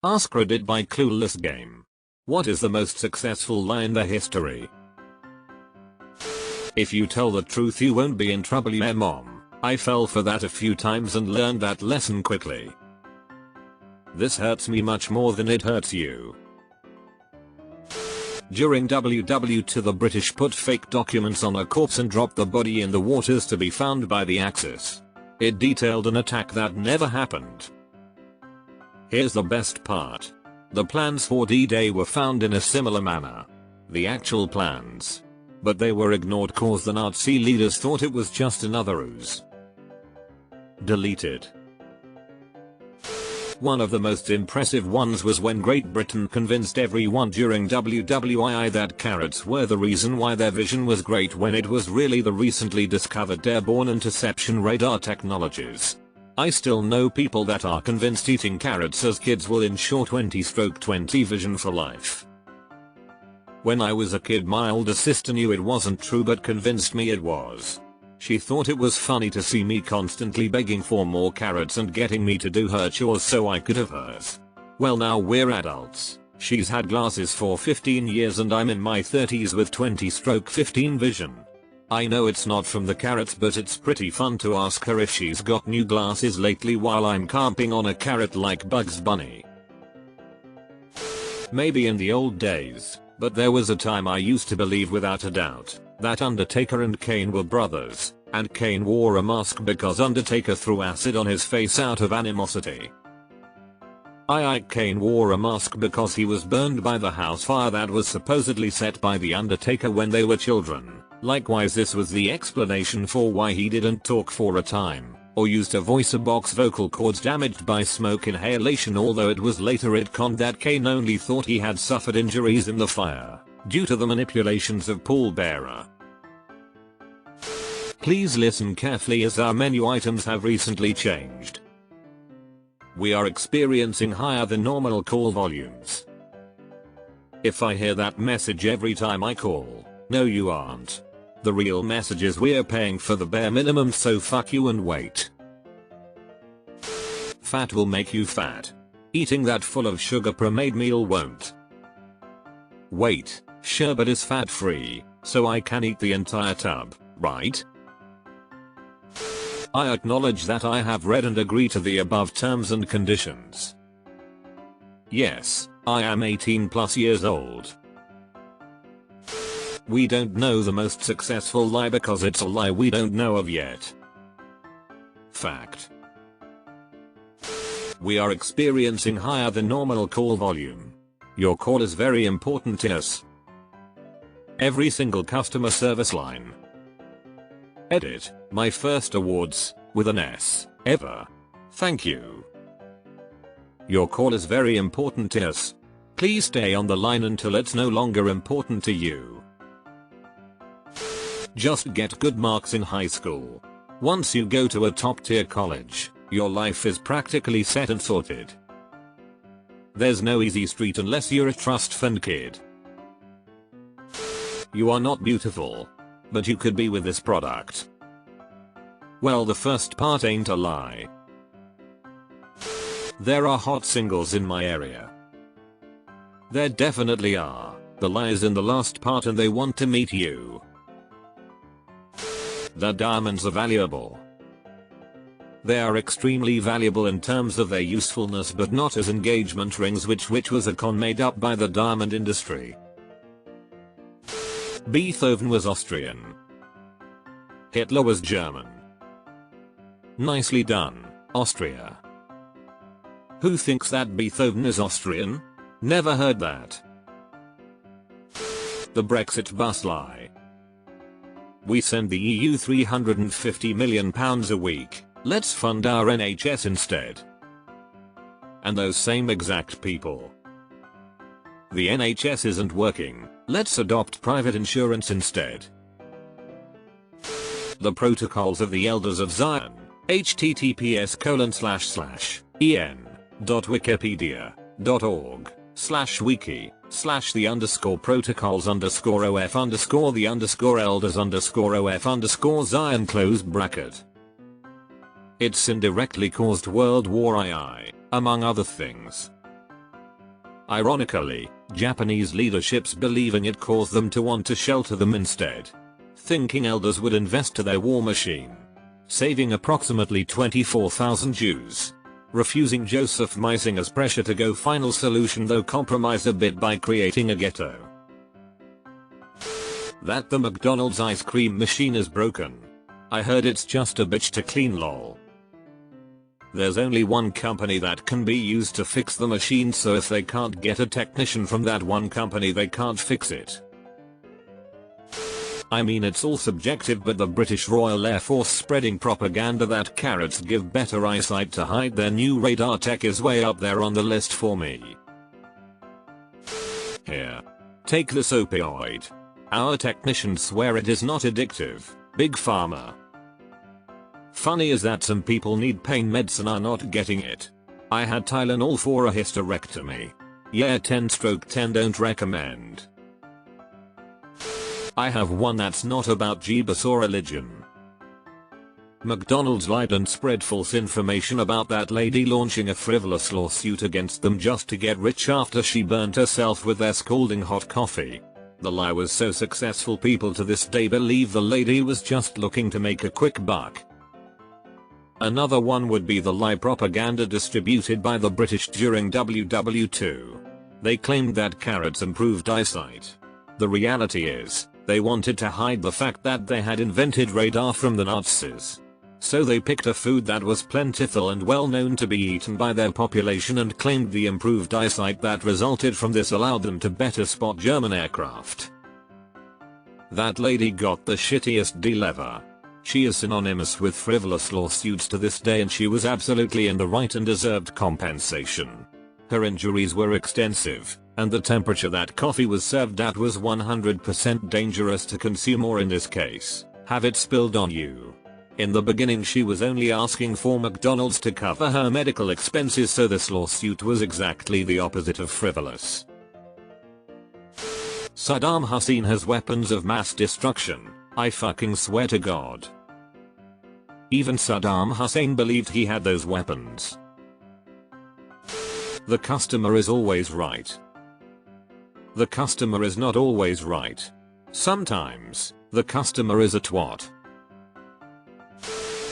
AskReddit by Clueless Game. What is the most successful lie in the history? If you tell the truth you won't be in trouble, yeah mom. I fell for that a few times and learned that lesson quickly. This hurts me much more than it hurts you. During WW2 the British put fake documents on a corpse and dropped the body in the waters to be found by the Axis. It detailed an attack that never happened. Here's the best part. The plans for D-Day were found in a similar manner. The actual plans. But they were ignored cause the Nazi leaders thought it was just another ruse. Deleted. One of the most impressive ones was when Great Britain convinced everyone during WWII that carrots were the reason why their vision was great when it was really the recently discovered airborne interception radar technologies. I still know people that are convinced eating carrots as kids will ensure 20/20 vision for life. When I was a kid my older sister knew it wasn't true but convinced me it was. She thought it was funny to see me constantly begging for more carrots and getting me to do her chores so I could have hers. Well, now we're adults. She's had glasses for 15 years and I'm in my 30s with 20/15 vision. I know it's not from the carrots but it's pretty fun to ask her if she's got new glasses lately while I'm carping on a carrot like Bugs Bunny. Maybe in the old days, but there was a time I used to believe without a doubt that Undertaker and Kane were brothers, and Kane wore a mask because Undertaker threw acid on his face out of animosity. Kane wore a mask because he was burned by the house fire that was supposedly set by the Undertaker when they were children. Likewise, this was the explanation for why he didn't talk for a time, or used a voice box vocal cords damaged by smoke inhalation, although it was later retconned that Kane only thought he had suffered injuries in the fire, due to the manipulations of Paul Bearer. Please listen carefully as our menu items have recently changed. We are experiencing higher than normal call volumes. If I hear that message every time I call, no you aren't. The real message is we're paying for the bare minimum, so fuck you and wait. Fat will make you fat. Eating that full of sugar pre-made meal won't. Wait, sherbet is fat free, so I can eat the entire tub, right? I acknowledge that I have read and agree to the above terms and conditions. Yes, I am 18+ years old. We don't know the most successful lie because it's a lie we don't know of yet. Fact. We are experiencing higher than normal call volume. Your call is very important to us. Every single customer service line. Edit, my first awards, with an S, ever. Thank you. Your call is very important to us. Please stay on the line until it's no longer important to you. Just get good marks in high school. Once you go to a top tier college, your life is practically set and sorted. There's no easy street unless you're a trust fund kid. You are not beautiful, but you could be with this product. Well, the first part ain't a lie. There are hot singles in my area. There definitely are. The lie is in the last part and they want to meet you. The diamonds are valuable. They are extremely valuable in terms of their usefulness, but not as engagement rings, which was a con made up by the diamond industry. Beethoven was Austrian. Hitler was German. Nicely done, Austria. Who thinks that Beethoven is Austrian? Never heard that. The Brexit bus lie. We send the EU £350 million a week, let's fund our NHS instead. And those same exact people. The NHS isn't working, let's adopt private insurance instead. The Protocols of the Elders of Zion, https://en.wikipedia.org/wiki/the_protocols_elders_of_Zion . It's indirectly caused World War II, among other things. Ironically, Japanese leaderships believing it caused them to want to shelter them instead. Thinking elders would invest to their war machine. Saving approximately 24,000 Jews. Refusing Joseph Meisinger's pressure to go final solution, though compromised a bit by creating a ghetto. That the McDonald's ice cream machine is broken. I heard it's just a bitch to clean, lol. There's only one company that can be used to fix the machine, so if they can't get a technician from that one company, they can't fix it. I mean, it's all subjective, but the British Royal Air Force spreading propaganda that carrots give better eyesight to hide their new radar tech is way up there on the list for me. Here. Take this opioid. Our technicians swear it is not addictive. Big Pharma. Funny is that some people need pain meds and are not getting it. I had Tylenol for a hysterectomy. Yeah, 10/10 don't recommend. I have one that's not about Jeebus or religion. McDonald's lied and spread false information about that lady launching a frivolous lawsuit against them just to get rich after she burnt herself with their scalding hot coffee. The lie was so successful, people to this day believe the lady was just looking to make a quick buck. Another one would be the lie propaganda distributed by the British during WW2. They claimed that carrots improved eyesight. The reality is, they wanted to hide the fact that they had invented radar from the Nazis. So they picked a food that was plentiful and well known to be eaten by their population and claimed the improved eyesight that resulted from this allowed them to better spot German aircraft. That lady got the shittiest deal ever. She is synonymous with frivolous lawsuits to this day, and she was absolutely in the right and deserved compensation. Her injuries were extensive, and the temperature that coffee was served at was 100% dangerous to consume, or in this case, have it spilled on you. In the beginning she was only asking for McDonald's to cover her medical expenses, so this lawsuit was exactly the opposite of frivolous. Saddam Hussein has weapons of mass destruction. I fucking swear to God. Even Saddam Hussein believed he had those weapons. The customer is always right. The customer is not always right. Sometimes, the customer is a twat.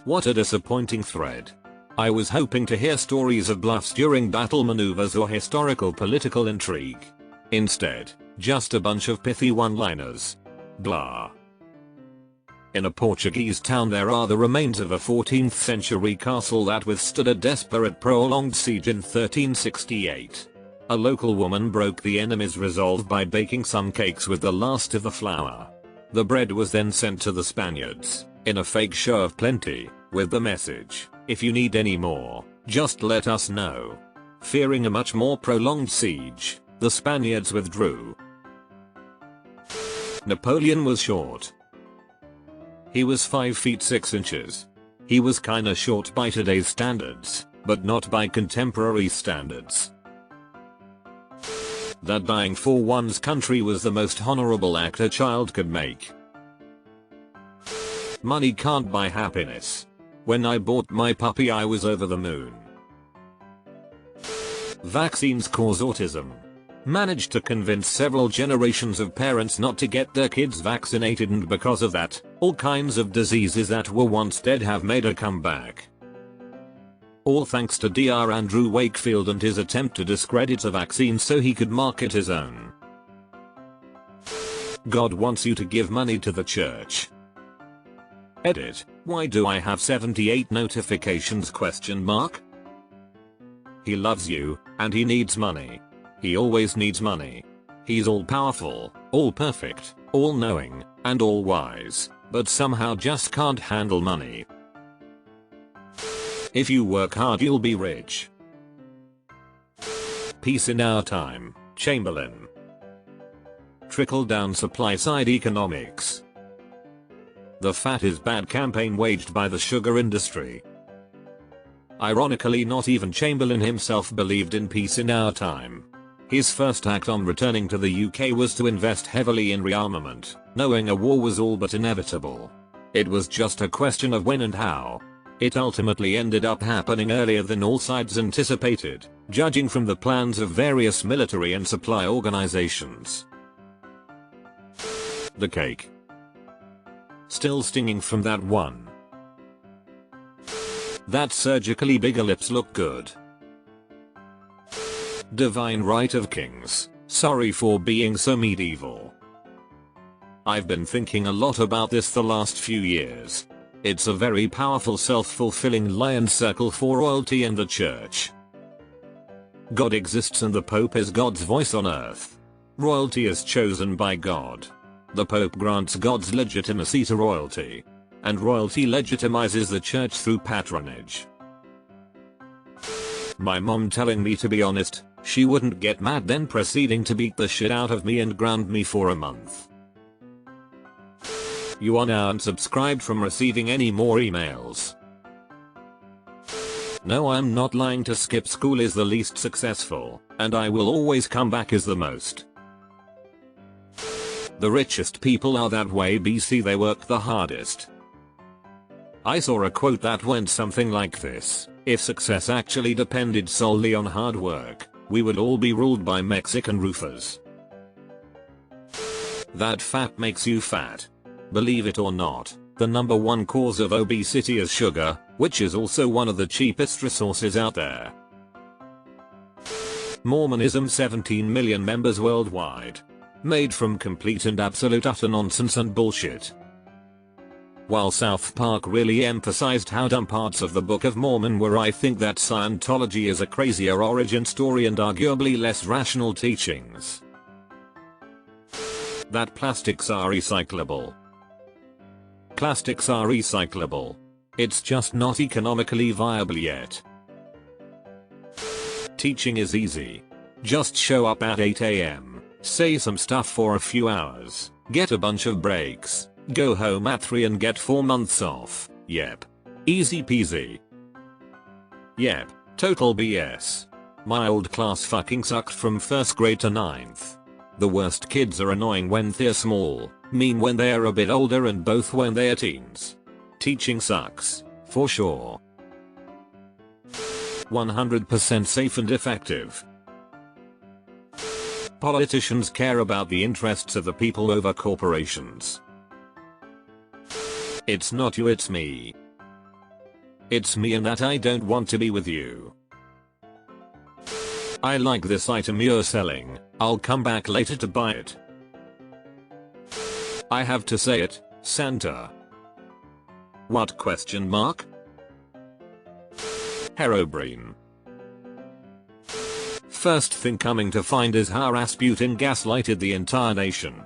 What a disappointing thread. I was hoping to hear stories of bluffs during battle maneuvers or historical political intrigue. Instead, just a bunch of pithy one-liners. Blah. In a Portuguese town there are the remains of a 14th century castle that withstood a desperate prolonged siege in 1368. A local woman broke the enemy's resolve by baking some cakes with the last of the flour. The bread was then sent to the Spaniards, in a fake show of plenty, with the message, "If you need any more, just let us know." Fearing a much more prolonged siege, the Spaniards withdrew. Napoleon was short. He was 5 feet 6 inches. He was kinda short by today's standards, but not by contemporary standards. That dying for one's country was the most honorable act a child could make. Money can't buy happiness. When I bought my puppy I was over the moon. Vaccines cause autism. Managed to convince several generations of parents not to get their kids vaccinated, and because of that, all kinds of diseases that were once dead have made a comeback. All thanks to Dr. Andrew Wakefield and his attempt to discredit a vaccine so he could market his own. God wants you to give money to the church. Edit. Why do I have 78 notifications ? He loves you, and he needs money. He always needs money. He's all powerful, all perfect, all knowing, and all wise, but somehow just can't handle money. If you work hard you'll be rich. Peace in our time, Chamberlain. Trickle-down supply-side economics. The fat is bad campaign waged by the sugar industry. Ironically, not even Chamberlain himself believed in peace in our time. His first act on returning to the UK was to invest heavily in rearmament, knowing a war was all but inevitable. It was just a question of when and how. It ultimately ended up happening earlier than all sides anticipated, judging from the plans of various military and supply organizations. The cake. Still stinging from that one. That surgically bigger lips look good. Divine right of kings. Sorry for being so medieval. I've been thinking a lot about this the last few years. It's a very powerful self-fulfilling lion's circle for royalty and the church. God exists and the Pope is God's voice on earth. Royalty is chosen by God. The Pope grants God's legitimacy to royalty. And royalty legitimizes the church through patronage. My mom telling me to be honest, she wouldn't get mad, then proceeding to beat the shit out of me and ground me for a month. You are now unsubscribed from receiving any more emails. No, I'm not lying. To skip school is the least successful, and I will always come back as the most. The richest people are that way, BC, they work the hardest. I saw a quote that went something like this: if success actually depended solely on hard work, we would all be ruled by Mexican roofers. That fat makes you fat. Believe it or not, the number one cause of obesity is sugar, which is also one of the cheapest resources out there. Mormonism, 17 million members worldwide. Made from complete and absolute utter nonsense and bullshit. While South Park really emphasized how dumb parts of the Book of Mormon were, I think that Scientology is a crazier origin story and arguably less rational teachings. That plastics are recyclable. Plastics are recyclable. It's just not economically viable yet. Teaching is easy. Just show up at 8 AM, say some stuff for a few hours, get a bunch of breaks, go home at 3 and get 4 months off. Yep. Easy peasy. Yep. Total BS. My old class fucking sucked from 1st grade to 9th. The worst kids are annoying when they're small, mean when they're a bit older, and both when they're teens. Teaching sucks, for sure. 100% safe and effective. Politicians care about the interests of the people over corporations. It's not you, it's me. It's me, and that I don't want to be with you. I like this item you're selling, I'll come back later to buy it. I have to say it, Santa. What question mark? Herobrine. First thing coming to find is how Rasputin gaslighted the entire nation.